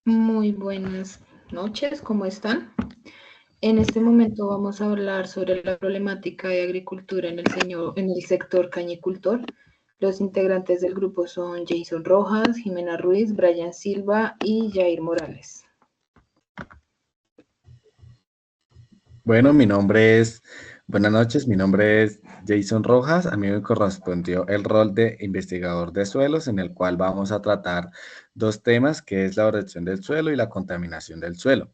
Muy buenas noches, ¿cómo están? En este momento vamos a hablar sobre la problemática de agricultura en el sector cañicultor. Los integrantes del grupo son Jason Rojas, Jimena Ruiz, Brian Silva y Jair Morales. Bueno, buenas noches, mi nombre es Jason Rojas. A mí me correspondió el rol de investigador de suelos, en el cual vamos a tratar dos temas, que es la erosión del suelo y la contaminación del suelo.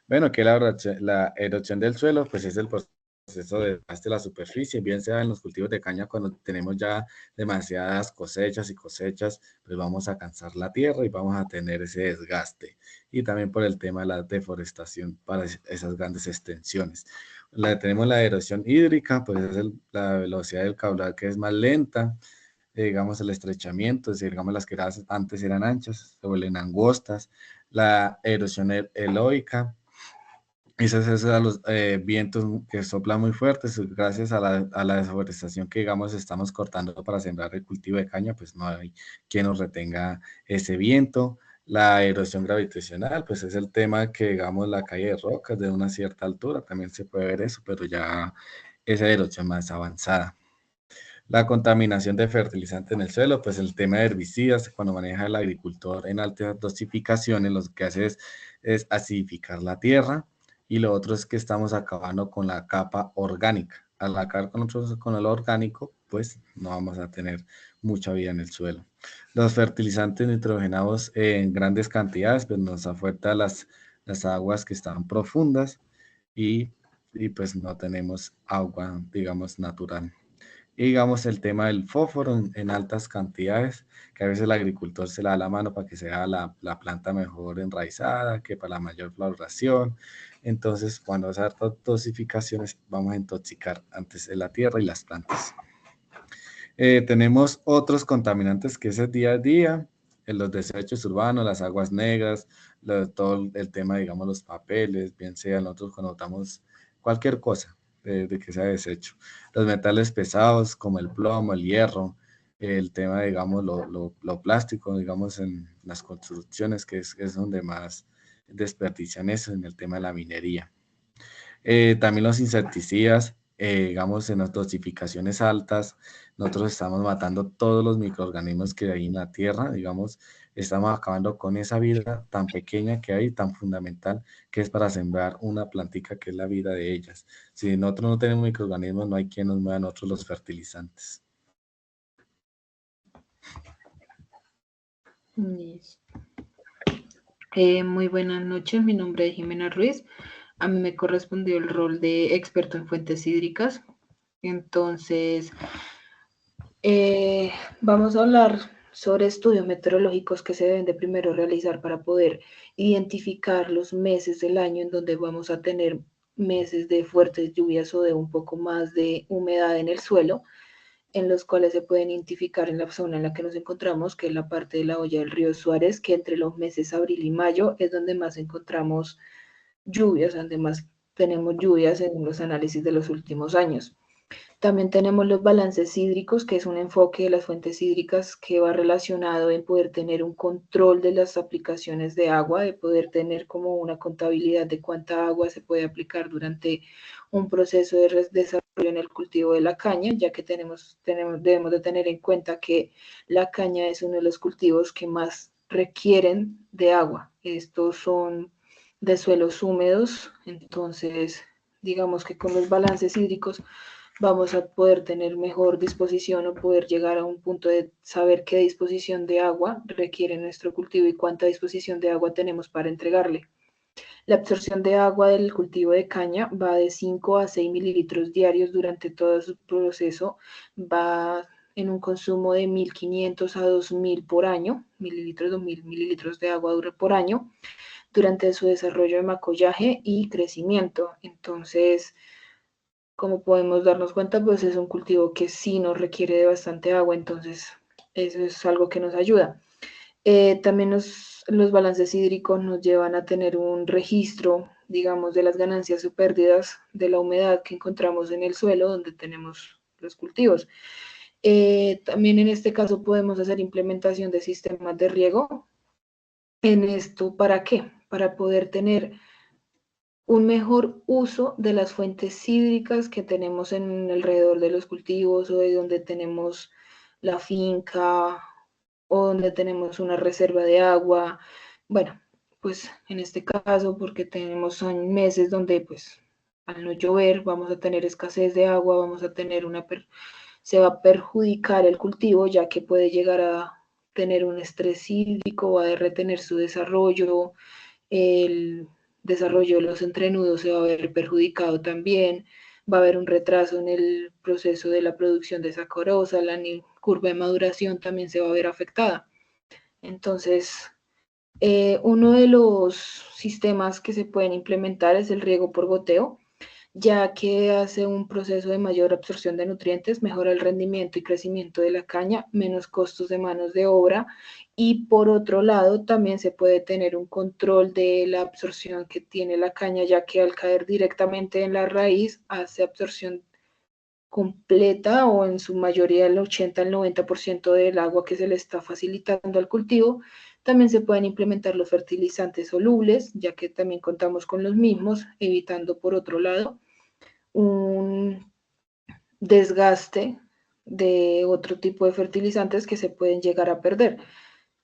Bueno, que la erosión del suelo, pues es el proceso de desgaste de la superficie, bien sea en los cultivos de caña cuando tenemos ya demasiadas cosechas y cosechas, pues vamos a cansar la tierra y vamos a tener ese desgaste. Y también por el tema de la deforestación para esas grandes extensiones. Tenemos la erosión hídrica, pues es la velocidad del caudal que es más lenta, digamos el estrechamiento, es decir, digamos las que antes eran anchas, se vuelven angostas, la erosión eloica, esos a los vientos que soplan muy fuertes, gracias a la deforestación que, digamos, estamos cortando para sembrar el cultivo de caña, pues no hay quien nos retenga ese viento. La erosión gravitacional, pues es el tema que, digamos, la caída de rocas de una cierta altura, también se puede ver eso, pero ya esa erosión más avanzada. La contaminación de fertilizantes en el suelo, pues el tema de herbicidas, cuando maneja el agricultor en altas dosificaciones, lo que hace es acidificar la tierra y lo otro es que estamos acabando con la capa orgánica. Al acabar con, nosotros, con el orgánico, pues no vamos a tener mucha vida en el suelo. Los fertilizantes nitrogenados en grandes cantidades, pues nos afecta las aguas que están profundas y, y pues no tenemos agua, digamos, natural. Y digamos el tema del fósforo en altas cantidades, que a veces el agricultor se le da la mano para que sea la planta mejor enraizada, que para la mayor floración. Entonces, cuando se hartas dosificaciones, vamos a intoxicar antes de la tierra y las plantas. Tenemos otros contaminantes que es el día a día, en los desechos urbanos, las aguas negras, todo el tema, digamos, los papeles, bien sea nosotros cuando botamos cualquier cosa de que sea desecho. Los metales pesados como el plomo, el hierro, el tema, digamos, lo plástico, digamos, en las construcciones, que es donde más desperdician eso, en el tema de la minería. También los insecticidas, digamos, en las dosificaciones altas, nosotros estamos matando todos los microorganismos que hay en la tierra, digamos, estamos acabando con esa vida tan pequeña que hay, tan fundamental, que es para sembrar una plantica que es la vida de ellas. Si nosotros no tenemos microorganismos, no hay quien nos mueva a nosotros los fertilizantes. Muy buenas noches, mi nombre es Jimena Ruiz. A mí me correspondió el rol de experto en fuentes hídricas. Entonces, vamos a hablar sobre estudios meteorológicos que se deben de primero realizar para poder identificar los meses del año en donde vamos a tener meses de fuertes lluvias o de un poco más de humedad en el suelo, en los cuales se pueden identificar en la zona en la que nos encontramos, que es la parte de la hoya del río Suárez, que entre los meses abril y mayo es donde más encontramos lluvias, donde más tenemos lluvias según los análisis de los últimos años. También tenemos los balances hídricos, que es un enfoque de las fuentes hídricas que va relacionado en poder tener un control de las aplicaciones de agua, de poder tener como una contabilidad de cuánta agua se puede aplicar durante un proceso de desarrollo en el cultivo de la caña, ya que debemos de tener en cuenta que la caña es uno de los cultivos que más requieren de agua. Estos son de suelos húmedos, entonces digamos que con los balances hídricos vamos a poder tener mejor disposición o poder llegar a un punto de saber qué disposición de agua requiere nuestro cultivo y cuánta disposición de agua tenemos para entregarle. La absorción de agua del cultivo de caña va de 5 a 6 mililitros diarios durante todo su proceso, va en un consumo de 1.500 a 2.000 por año, mililitros, 2.000 mililitros de agua por año, durante su desarrollo de macollaje y crecimiento. Entonces, como podemos darnos cuenta, pues es un cultivo que sí nos requiere de bastante agua, entonces eso es algo que nos ayuda. También los balances hídricos nos llevan a tener un registro, digamos, de las ganancias o pérdidas de la humedad que encontramos en el suelo donde tenemos los cultivos. También en este caso podemos hacer implementación de sistemas de riego en esto, ¿para qué? Para poder tener un mejor uso de las fuentes hídricas que tenemos en alrededor de los cultivos o de donde tenemos la finca o donde tenemos una reserva de agua. Bueno, pues en este caso, porque tenemos meses donde pues al no llover vamos a tener escasez de agua, vamos a tener se va a perjudicar el cultivo ya que puede llegar a tener un estrés hídrico, va a retener su desarrollo, el desarrollo de los entrenudos se va a ver perjudicado también, va a haber un retraso en el proceso de la producción de sacarosa, la curva de maduración también se va a ver afectada. Entonces, uno de los sistemas que se pueden implementar es el riego por goteo, ya que hace un proceso de mayor absorción de nutrientes, mejora el rendimiento y crecimiento de la caña, menos costos de manos de obra, y por otro lado también se puede tener un control de la absorción que tiene la caña, ya que al caer directamente en la raíz hace absorción completa o en su mayoría el 80 al 90% del agua que se le está facilitando al cultivo. También se pueden implementar los fertilizantes solubles, ya que también contamos con los mismos, evitando por otro lado un desgaste de otro tipo de fertilizantes que se pueden llegar a perder,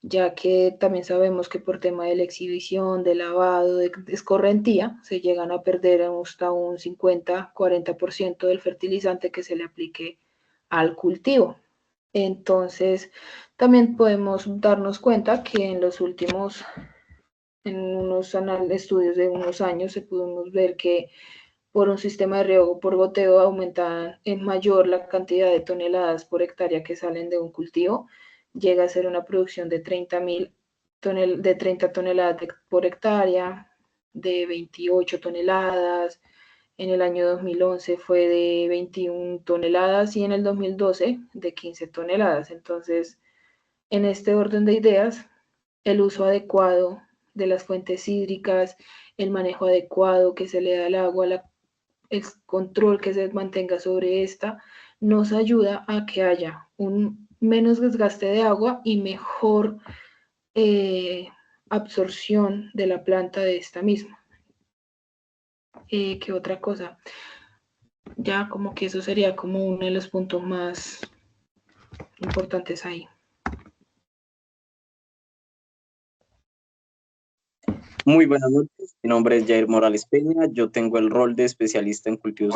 ya que también sabemos que por tema de la exhibición, de lavado, de escorrentía, se llegan a perder hasta un 50-40% del fertilizante que se le aplique al cultivo. Entonces, también podemos darnos cuenta que en los últimos, en unos estudios de unos años, se pudimos ver que por un sistema de riego por goteo aumenta en mayor la cantidad de toneladas por hectárea que salen de un cultivo, llega a ser una producción de 30 toneladas por hectárea, de 28 toneladas, en el año 2011 fue de 21 toneladas y en el 2012 de 15 toneladas. Entonces, en este orden de ideas, el uso adecuado de las fuentes hídricas, el manejo adecuado que se le da al agua, el control que se mantenga sobre esta, nos ayuda a que haya un menos desgaste de agua y mejor absorción de la planta de esta misma. ¿Qué otra cosa? Ya como que eso sería como uno de los puntos más importantes ahí. Muy buenas noches, mi nombre es Jair Morales Peña, yo tengo el rol de especialista en cultivos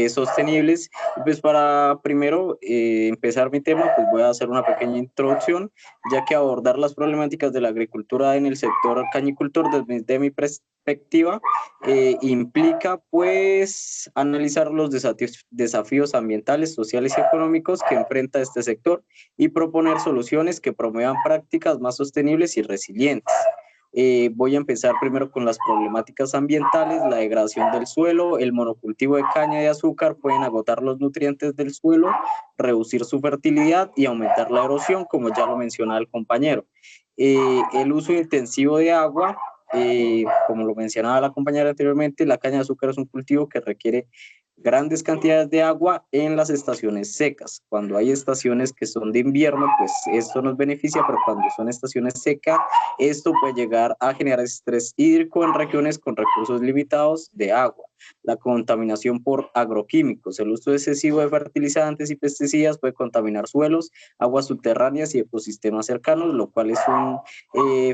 sostenibles. Y pues para primero empezar mi tema, pues voy a hacer una pequeña introducción, ya que abordar las problemáticas de la agricultura en el sector cañicultor desde mi perspectiva implica pues analizar los desafíos ambientales, sociales y económicos que enfrenta este sector y proponer soluciones que promuevan prácticas más sostenibles y resilientes. Voy a empezar primero con las problemáticas ambientales. La degradación del suelo, el monocultivo de caña de azúcar pueden agotar los nutrientes del suelo, reducir su fertilidad y aumentar la erosión, como ya lo mencionaba el compañero. El uso intensivo de agua, como lo mencionaba la compañera anteriormente, la caña de azúcar es un cultivo que requiere grandes cantidades de agua en las estaciones secas. Cuando hay estaciones que son de invierno, pues esto nos beneficia, pero cuando son estaciones secas, esto puede llegar a generar estrés hídrico en regiones con recursos limitados de agua. La contaminación por agroquímicos, el uso excesivo de fertilizantes y pesticidas puede contaminar suelos, aguas subterráneas y ecosistemas cercanos, lo cual es un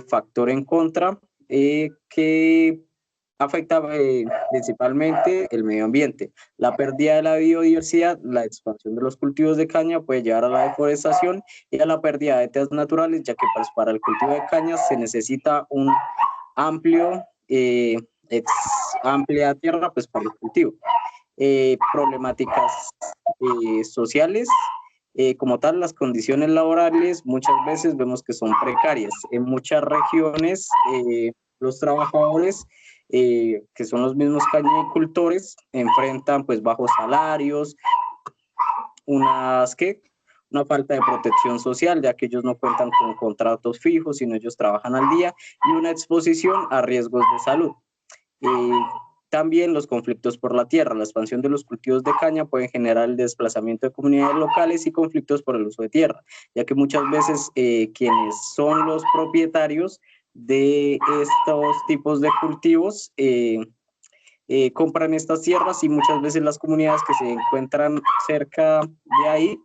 factor en contra que afecta principalmente el medio ambiente. La pérdida de la biodiversidad, la expansión de los cultivos de caña puede llevar a la deforestación y a la pérdida de hábitats naturales, ya que pues, para el cultivo de caña se necesita un amplio, amplia tierra pues, para el cultivo. Problemáticas sociales, como tal, las condiciones laborales muchas veces vemos que son precarias. En muchas regiones, los trabajadores, que son los mismos cañicultores, enfrentan pues bajos salarios, una falta de protección social, ya que ellos no cuentan con contratos fijos, sino ellos trabajan al día, y una exposición a riesgos de salud. También los conflictos por la tierra, la expansión de los cultivos de caña pueden generar el desplazamiento de comunidades locales y conflictos por el uso de tierra, ya que muchas veces quienes son los propietarios de estos tipos de cultivos compran estas tierras, y muchas veces las comunidades que se encuentran cerca de ahí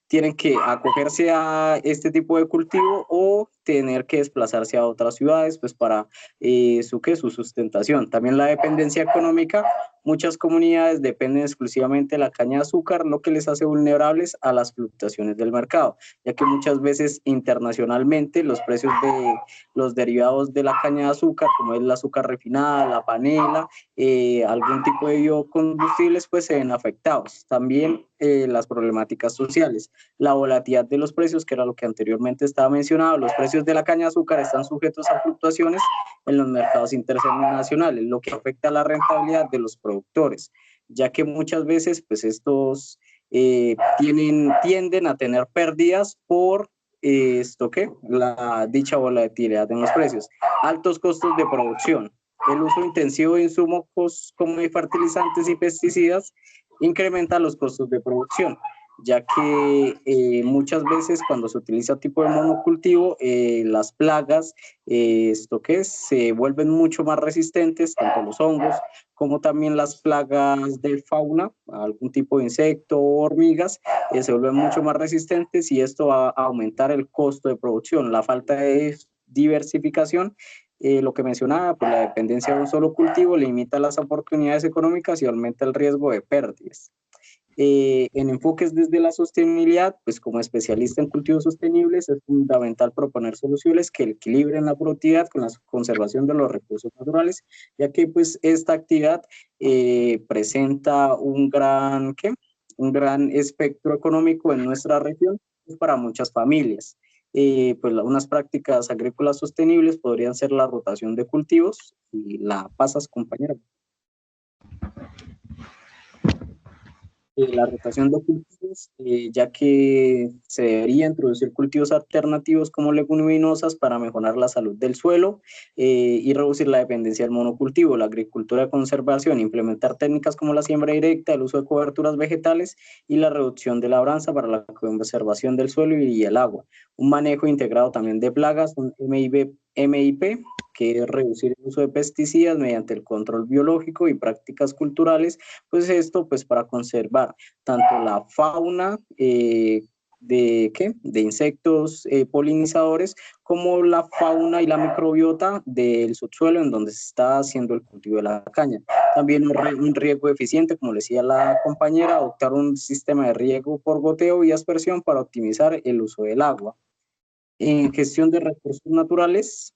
tienen que acogerse a este tipo de cultivo o tener que desplazarse a otras ciudades pues para su sustentación. También la dependencia económica. Muchas comunidades dependen exclusivamente de la caña de azúcar, lo que les hace vulnerables a las fluctuaciones del mercado, ya que muchas veces internacionalmente los precios de los derivados de la caña de azúcar, como es el azúcar refinada, la panela, algún tipo de biocombustibles, pues se ven afectados. También las problemáticas sociales, la volatilidad de los precios, que era lo que anteriormente estaba mencionado. Los precios de la caña de azúcar están sujetos a fluctuaciones en los mercados internacionales, lo que afecta a la rentabilidad de los productores, ya que muchas veces pues estos tienden a tener pérdidas por la dicha volatilidad en los precios. Altos costos de producción. El uso intensivo de insumos como de fertilizantes y pesticidas incrementa los costos de producción, ya que muchas veces cuando se utiliza tipo de monocultivo, las plagas se vuelven mucho más resistentes, tanto los hongos como también las plagas de fauna, algún tipo de insecto o hormigas, se vuelven mucho más resistentes, y esto va a aumentar el costo de producción. La falta de diversificación, lo que mencionaba, pues la dependencia de un solo cultivo limita las oportunidades económicas y aumenta el riesgo de pérdidas. En enfoques desde la sostenibilidad, pues como especialista en cultivos sostenibles es fundamental proponer soluciones que equilibren la productividad con la conservación de los recursos naturales, ya que pues esta actividad presenta un gran espectro económico en nuestra región para muchas familias. Pues unas prácticas agrícolas sostenibles podrían ser la rotación de cultivos, y la pasas, compañera. La rotación de cultivos, ya que se debería introducir cultivos alternativos como leguminosas para mejorar la salud del suelo y reducir la dependencia del monocultivo. La agricultura de conservación, implementar técnicas como la siembra directa, el uso de coberturas vegetales y la reducción de labranza para la conservación del suelo y el agua. Un manejo integrado también de plagas, un MIP, que es reducir el uso de pesticidas mediante el control biológico y prácticas culturales, pues esto pues para conservar tanto la fauna de insectos polinizadores, como la fauna y la microbiota del subsuelo en donde se está haciendo el cultivo de la caña. También un riego eficiente, como le decía la compañera, adoptar un sistema de riego por goteo y aspersión para optimizar el uso del agua. En gestión de recursos naturales,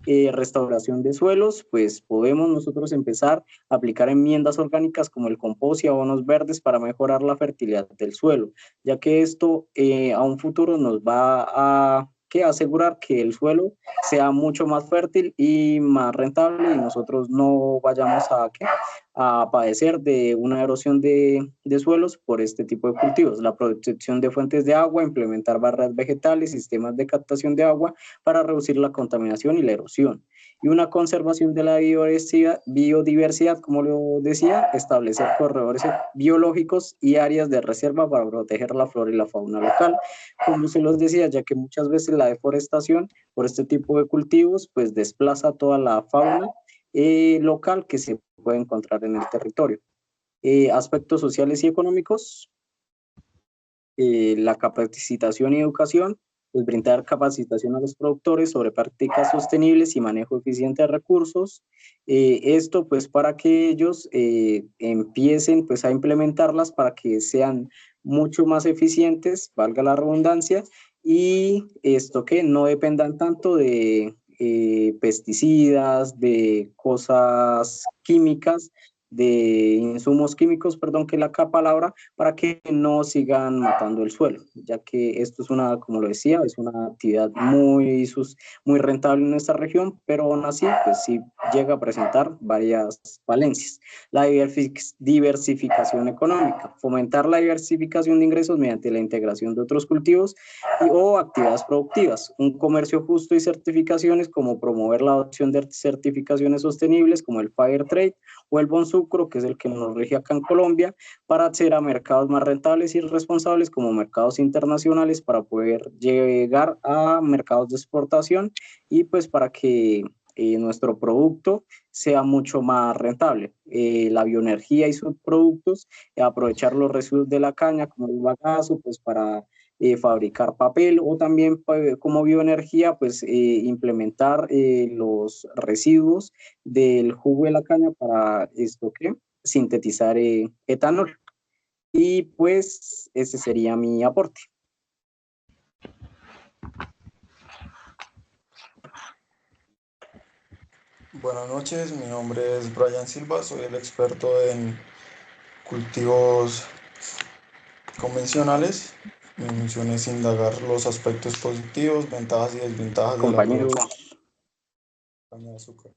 restauración de suelos, pues podemos nosotros empezar a aplicar enmiendas orgánicas como el compost y abonos verdes para mejorar la fertilidad del suelo, ya que esto a un futuro nos va a asegurar que el suelo sea mucho más fértil y más rentable, y nosotros no vayamos a padecer de una erosión de suelos por este tipo de cultivos. La protección de fuentes de agua, implementar barreras vegetales, sistemas de captación de agua para reducir la contaminación y la erosión. Y una conservación de la biodiversidad, como lo decía, establecer corredores biológicos y áreas de reserva para proteger la flora y la fauna local. Como se los decía, ya que muchas veces la deforestación por este tipo de cultivos pues desplaza toda la fauna local que se puede encontrar en el territorio. Aspectos sociales y económicos, la capacitación y educación, pues brindar capacitación a los productores sobre prácticas sostenibles y manejo eficiente de recursos, esto pues para que ellos empiecen pues a implementarlas para que sean mucho más eficientes, valga la redundancia, y esto que no dependan tanto de pesticidas, de cosas químicas, de insumos químicos, perdón que la palabra, para que no sigan matando el suelo, ya que esto es como lo decía, es una actividad muy rentable en nuestra región, pero aún así, pues sí llega a presentar varias falencias. La diversificación económica, fomentar la diversificación de ingresos mediante la integración de otros cultivos o actividades productivas, un comercio justo y certificaciones, como promover la adopción de certificaciones sostenibles como el Fair Trade o el Bon Sugar, lucro, que es el que nos rige acá en Colombia, para acceder a mercados más rentables y responsables como mercados internacionales para poder llegar a mercados de exportación y pues para que nuestro producto sea mucho más rentable. La bioenergía y sus productos, aprovechar los residuos de la caña como el bagazo, pues para fabricar papel o también como bioenergía, pues implementar los residuos del jugo de la caña para esto que sintetizar etanol. Y pues ese sería mi aporte. Buenas noches, mi nombre es Brian Silva, soy el experto en cultivos convencionales. Mi misión es indagar los aspectos positivos, ventajas y desventajas de la Compañeros, producción de caña de azúcar.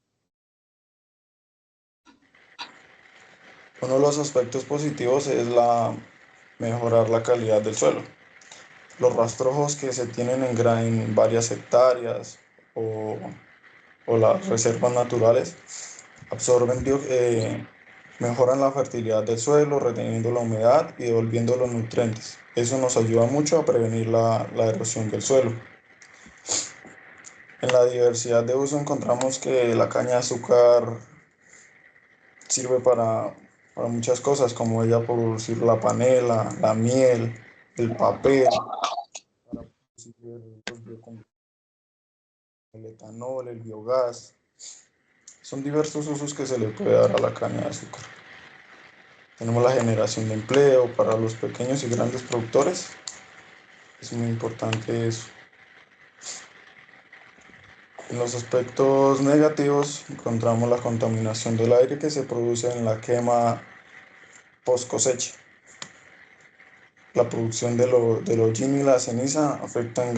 Uno de los aspectos positivos es mejorar la calidad del suelo. Los rastrojos que se tienen en varias hectáreas o, o las reservas naturales mejoran la fertilidad del suelo, reteniendo la humedad y devolviendo los nutrientes. Eso nos ayuda mucho a prevenir la erosión del suelo. En la diversidad de uso encontramos que la caña de azúcar sirve para muchas cosas, como ella producir la panela, la miel, el papel, para producir los biocombustibles, el etanol, el biogás. Son diversos usos que se le puede dar a la caña de azúcar. Tenemos la generación de empleo para los pequeños y grandes productores. Es muy importante eso. En los aspectos negativos encontramos la contaminación del aire que se produce en la quema post cosecha. La producción del hollín y la ceniza afecta en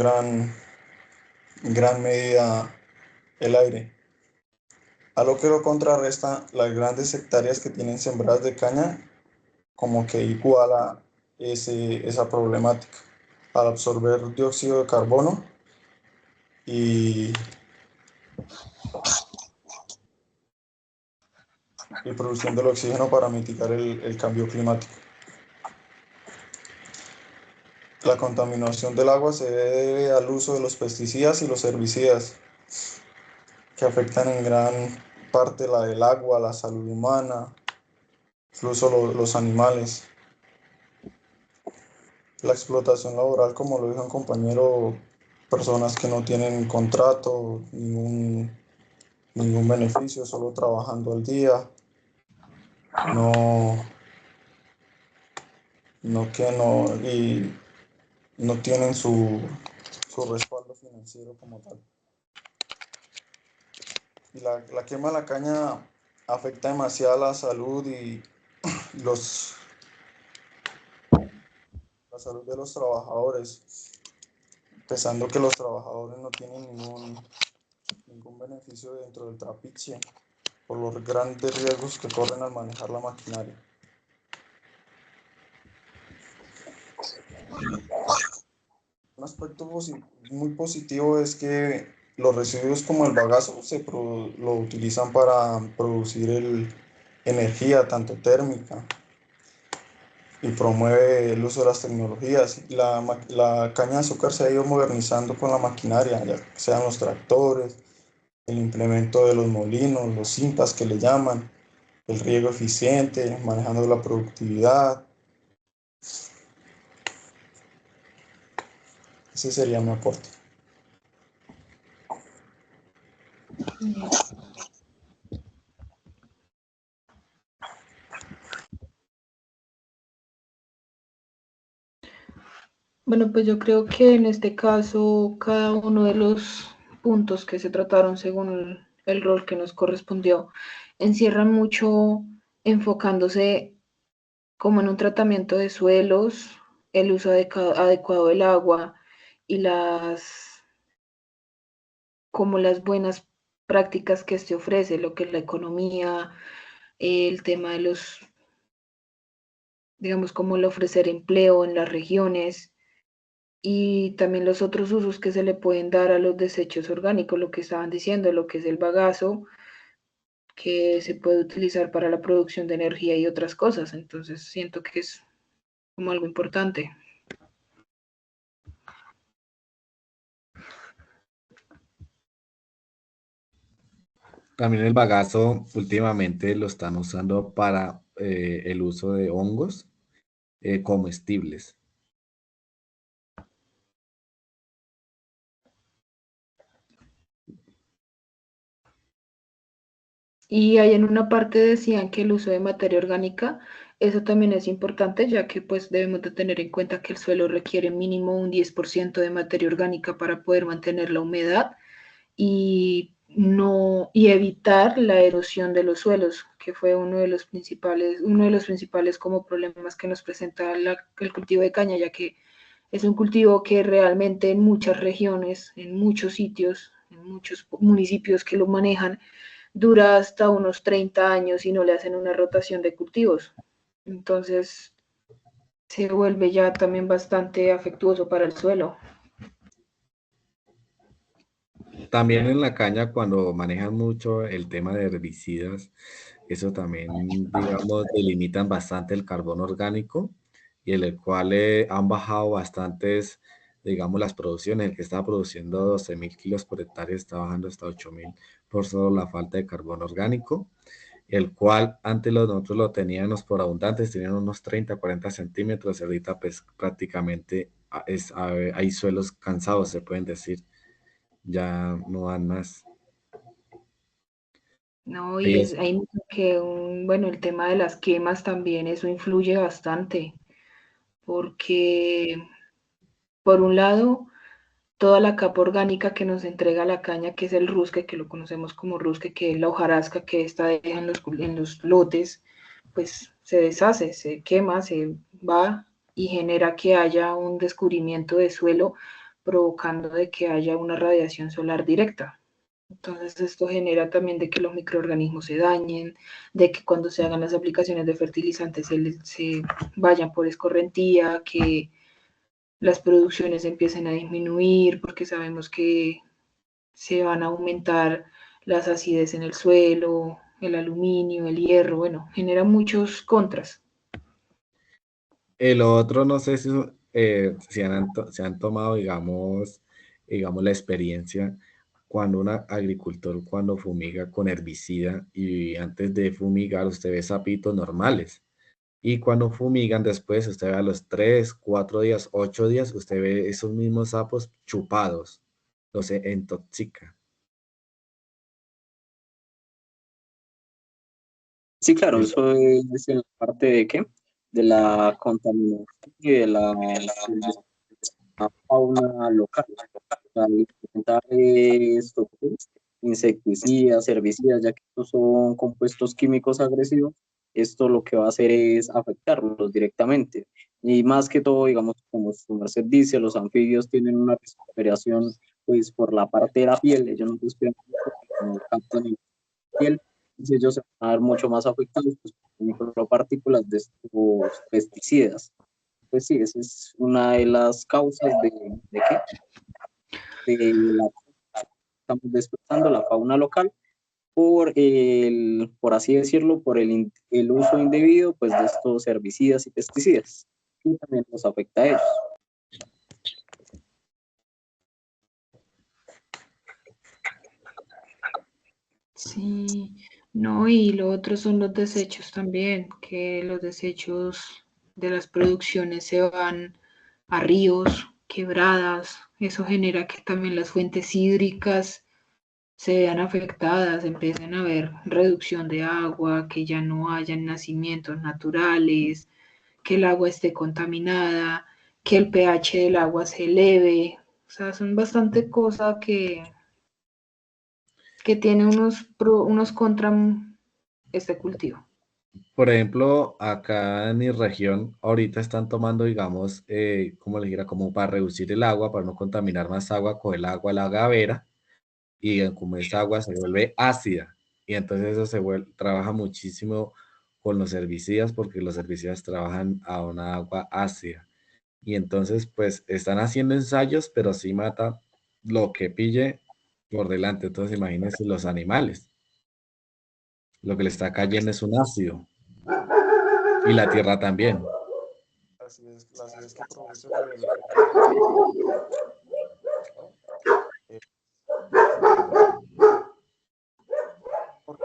gran medida el aire, a lo que lo contrarresta las grandes hectáreas que tienen sembradas de caña, como que iguala esa problemática. Al absorber dióxido de carbono y produciendo el oxígeno para mitigar el cambio climático. La contaminación del agua se debe al uso de los pesticidas y los herbicidas, que afectan en gran parte del agua, la salud humana, incluso los animales. La explotación laboral, como lo dijo un compañero, personas que no tienen contrato, ningún beneficio, solo trabajando al día, no, y no tienen su respaldo financiero como tal. Y la quema de la caña afecta demasiado la salud y los, la salud de los trabajadores, pensando que los trabajadores no tienen ningún beneficio dentro del trapiche por los grandes riesgos que corren al manejar la maquinaria. Un aspecto muy positivo es que los residuos como el bagazo lo utilizan para producir energía, tanto térmica, y promueve el uso de las tecnologías. La caña de azúcar se ha ido modernizando con la maquinaria, ya sean los tractores, el implemento de los molinos, los simpas que le llaman, el riego eficiente, manejando la productividad. Ese sería mi aporte. Bueno, pues yo creo que en este caso cada uno de los puntos que se trataron según el rol que nos correspondió encierran mucho enfocándose como en un tratamiento de suelos, el uso adecuado del agua y como las buenas prácticas que este ofrece, lo que es la economía, el tema de digamos, como el ofrecer empleo en las regiones y también los otros usos que se le pueden dar a los desechos orgánicos, lo que estaban diciendo, lo que es el bagazo, que se puede utilizar para la producción de energía y otras cosas. Entonces siento que es como algo importante. También el bagazo últimamente lo están usando para el uso de hongos comestibles. Y ahí en una parte decían que el uso de materia orgánica, eso también es importante, ya que pues debemos de tener en cuenta que el suelo requiere mínimo un 10% de materia orgánica para poder mantener la humedad y no y evitar la erosión de los suelos, que fue uno de los principales como problemas que nos presenta el cultivo de caña, ya que es un cultivo que realmente en muchas regiones, en muchos sitios, en muchos municipios que lo manejan, dura hasta unos 30 años y no le hacen una rotación de cultivos. Entonces se vuelve ya también bastante afectuoso para el suelo. También en la caña, cuando manejan mucho el tema de herbicidas, eso también, digamos, delimitan bastante el carbono orgánico y en el cual han bajado bastantes, digamos, las producciones. El que estaba produciendo 12.000 kilos por hectárea está bajando hasta 8.000 por solo la falta de carbono orgánico, el cual antes nosotros lo teníamos por abundantes, tenían unos 30, 40 centímetros, y ahorita pues prácticamente hay suelos cansados, se pueden decir, ya no dan más. No, Ahí y es, hay que, bueno, el tema de las quemas también, eso influye bastante, porque por un lado, toda la capa orgánica que nos entrega la caña, que es el rusque, que lo conocemos como rusque, que es la hojarasca que esta deja en los lotes, pues se deshace, se quema, se va y genera que haya un descubrimiento de suelo, provocando de que haya una radiación solar directa. Entonces esto genera también de que los microorganismos se dañen, de que cuando se hagan las aplicaciones de fertilizantes se vayan por escorrentía, que las producciones empiecen a disminuir porque sabemos que se van a aumentar las acidez en el suelo, el aluminio, el hierro, bueno, genera muchos contras. el otro, no sé si han tomado, digamos, la experiencia cuando un agricultor, cuando fumiga con herbicida y antes de fumigar usted ve sapitos normales. Y cuando fumigan después, usted ve a los 3, 4 días, 8 días, usted ve esos mismos sapos chupados, los intoxica. Sí, claro, El- eso es en la parte de qué, de la contaminación y de la fauna local. O sea, implementar esto, pues, insecticidas, herbicidas, ya que estos son compuestos químicos agresivos, esto lo que va a hacer es afectarlos directamente. Y más que todo, digamos, como su merced dice, los anfibios tienen una respiración pues por la parte de la piel, ellos no respiran porque como captan en la piel, entonces ellos se van a ver mucho más afectados pues, por micropartículas de estos pesticidas. Pues sí, esa es una de las causas de qué, de la estamos desplazando la fauna local por así decirlo, por el uso indebido pues, de estos herbicidas y pesticidas. Y también nos afecta a ellos. Sí, no, y lo otro son los desechos también, que los desechos de las producciones se van a ríos, quebradas, eso genera que también las fuentes hídricas se vean afectadas, empiecen a haber reducción de agua, que ya no hayan nacimientos naturales, que el agua esté contaminada, que el pH del agua se eleve, o sea, son bastante cosas que tiene unos contra este cultivo. Por ejemplo, acá en mi región, ahorita están tomando, digamos, como le dijera, como para reducir el agua, para no contaminar más agua, con el agua a la gavera, y como esa agua se vuelve ácida, y entonces eso trabaja muchísimo con los herbicidas, porque los herbicidas trabajan a una agua ácida. Y entonces, pues, están haciendo ensayos, pero sí mata lo que pille por delante. Entonces, imagínense los animales. Lo que le está cayendo es un ácido. Y la tierra también. La acidez que produce eh, porque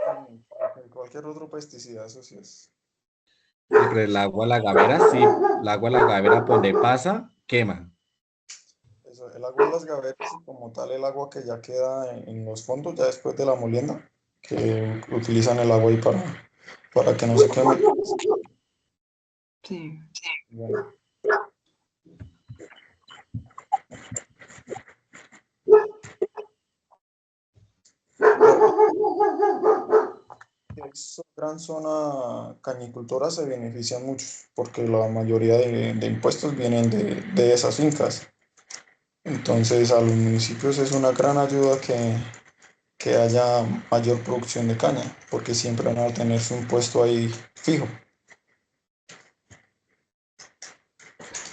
cualquier otro pesticida, eso sí es. Pero el agua la gavera, sí. El agua la gavera por donde pasa, quema. Eso, el agua de las gaveras y como tal el agua que ya queda en los fondos, ya después de la molienda, que utilizan el agua ahí para que no se queme. Sí. Bueno, gran zona cañicultora se benefician mucho porque la mayoría de impuestos vienen de esas fincas. Entonces a los municipios es una gran ayuda que haya mayor producción de caña porque siempre van a tener su impuesto ahí fijo.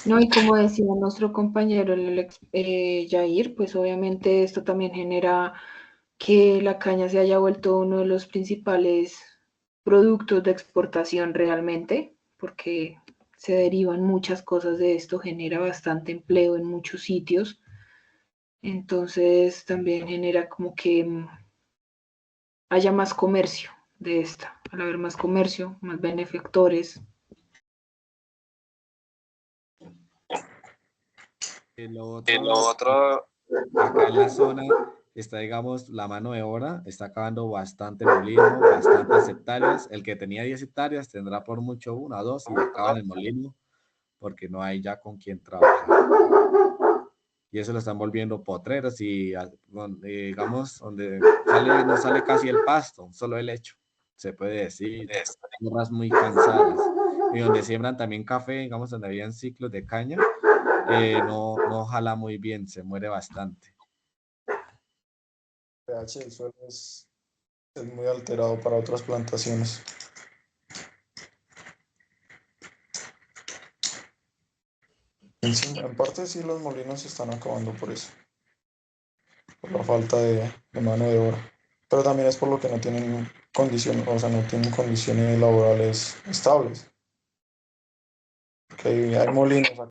No, y como decía nuestro compañero Jair, pues obviamente esto también genera que la caña se haya vuelto uno de los principales productos de exportación realmente, porque se derivan muchas cosas de esto, genera bastante empleo en muchos sitios, entonces también genera como que haya más comercio de esta, al haber más comercio, más benefactores. Lo Y lo otro, otro, acá en la zona está, digamos, la mano de obra, está acabando bastante molino, bastantes hectáreas. El que tenía 10 hectáreas tendrá por mucho una o dos y acaban el molino porque no hay ya con quien trabajar. Y eso lo están volviendo potreros y, digamos, donde sale, no sale casi el pasto, solo el hecho, se puede decir, tierras muy cansadas. Y donde siembran también café, digamos, donde habían ciclos de caña, no jala muy bien, se muere bastante. El pH del suelo es muy alterado para otras plantaciones. En parte sí los molinos se están acabando por eso, por la falta de mano de obra. Pero también es por lo que no tienen condiciones, o sea, no tienen condiciones laborales estables. Que hay molinos